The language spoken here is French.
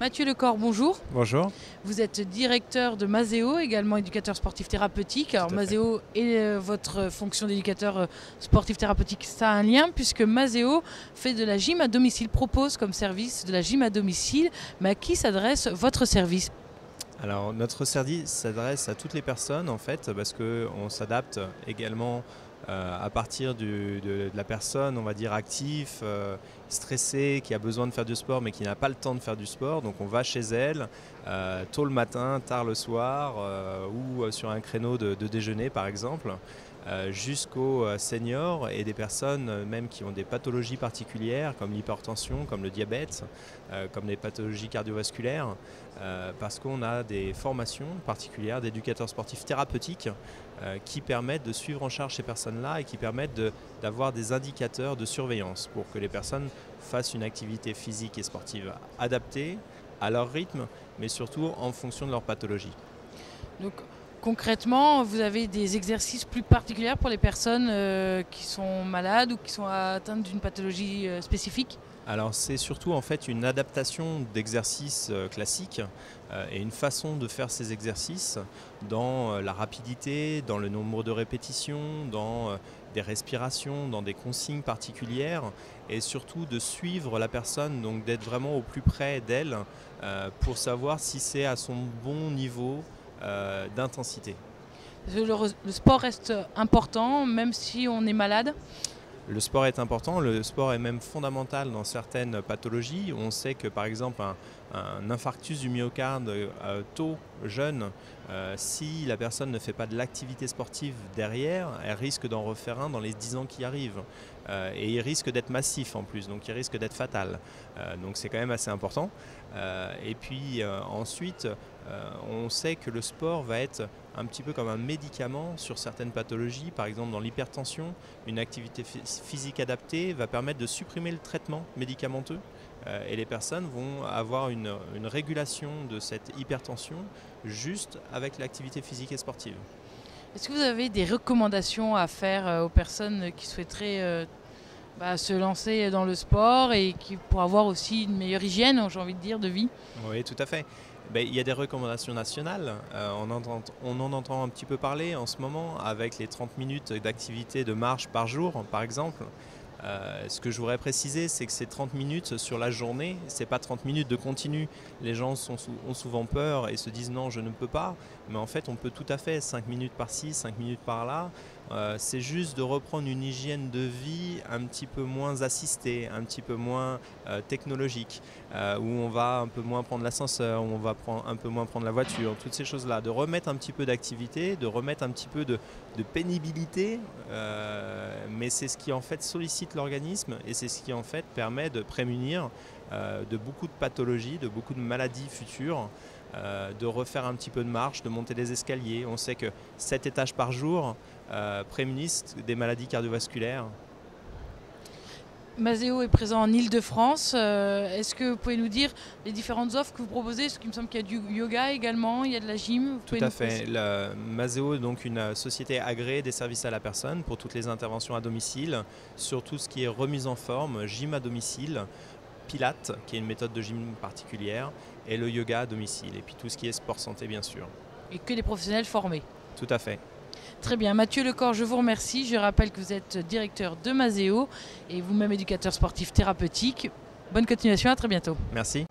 Mathieu Lecor, bonjour. Bonjour. Vous êtes directeur de Maseo, également éducateur sportif thérapeutique. Alors Tout à fait. Maseo et votre fonction d'éducateur sportif thérapeutique, ça a un lien puisque Maseo fait de la gym à domicile, propose comme service de la gym à domicile. Mais à qui s'adresse votre service ? Alors notre service s'adresse à toutes les personnes en fait parce qu'on s'adapte également à partir de la personne, on va dire active, stressée, qui a besoin de faire du sport mais qui n'a pas le temps de faire du sport. Donc on va chez elle tôt le matin, tard le soir ou sur un créneau de déjeuner par exemple. Jusqu'aux seniors et des personnes même qui ont des pathologies particulières comme l'hypertension, comme le diabète, comme les pathologies cardiovasculaires, parce qu'on a des formations particulières d'éducateurs sportifs thérapeutiques qui permettent de suivre en charge ces personnes-là et qui permettent d'avoir des indicateurs de surveillance pour que les personnes fassent une activité physique et sportive adaptée à leur rythme, mais surtout en fonction de leur pathologie. Donc, concrètement, vous avez des exercices plus particuliers pour les personnes qui sont malades ou qui sont atteintes d'une pathologie spécifique ? Alors c'est surtout en fait une adaptation d'exercices classiques et une façon de faire ces exercices dans la rapidité, dans le nombre de répétitions, dans des respirations, dans des consignes particulières et surtout de suivre la personne, donc d'être vraiment au plus près d'elle pour savoir si c'est à son bon niveau d'intensité. Le sport reste important même si on est malade ? Le sport est important, le sport est même fondamental dans certaines pathologies. On sait que par exemple un infarctus du myocarde tôt, jeune, si la personne ne fait pas de l'activité sportive derrière, elle risque d'en refaire un dans les 10 ans qui arrivent. Et il risque d'être massif en plus, donc il risque d'être fatal. Donc c'est quand même assez important. Et puis ensuite, on sait que le sport va être un petit peu comme un médicament sur certaines pathologies. Par exemple dans l'hypertension, une activité physique adaptée va permettre de supprimer le traitement médicamenteux. Et les personnes vont avoir une régulation de cette hypertension juste avec l'activité physique et sportive. Est-ce que vous avez des recommandations à faire aux personnes qui souhaiteraient se lancer dans le sport et pour avoir aussi une meilleure hygiène, j'ai envie de dire, de vie ? Oui, tout à fait. Il y a des recommandations nationales, on en entend un petit peu parler en ce moment avec les 30 minutes d'activité de marche par jour par exemple. Ce que je voudrais préciser, c'est que ces 30 minutes sur la journée, ce n'est pas 30 minutes de continu. Les gens ont souvent peur et se disent non, je ne peux pas. Mais en fait, on peut tout à fait, 5 minutes par-ci, 5 minutes par-là. C'est juste de reprendre une hygiène de vie un petit peu moins assistée, un petit peu moins technologique, où on va un peu moins prendre l'ascenseur, où on va un peu moins prendre la voiture, toutes ces choses-là. De remettre un petit peu d'activité, de remettre un petit peu de pénibilité, mais c'est ce qui en fait sollicite l'organisme et c'est ce qui en fait permet de prémunir de beaucoup de pathologies, de beaucoup de maladies futures, de refaire un petit peu de marche, de monter des escaliers. On sait que 7 étages par jour prémunissent des maladies cardiovasculaires. Maseo est présent en Île-de-France. Est-ce que vous pouvez nous dire les différentes offres que vous proposez ? Parce qu'il me semble qu'il y a du yoga également, il y a de la gym. Tout à fait. Maseo est donc une société agréée des services à la personne pour toutes les interventions à domicile, sur tout ce qui est remise en forme, gym à domicile, Pilates, qui est une méthode de gym particulière, et le yoga à domicile. Et puis tout ce qui est sport santé, bien sûr. Et que des professionnels formés. Tout à fait. Très bien. Mathieu Lecor, je vous remercie. Je rappelle que vous êtes directeur de Maseo et vous-même éducateur sportif thérapeutique. Bonne continuation, à très bientôt. Merci.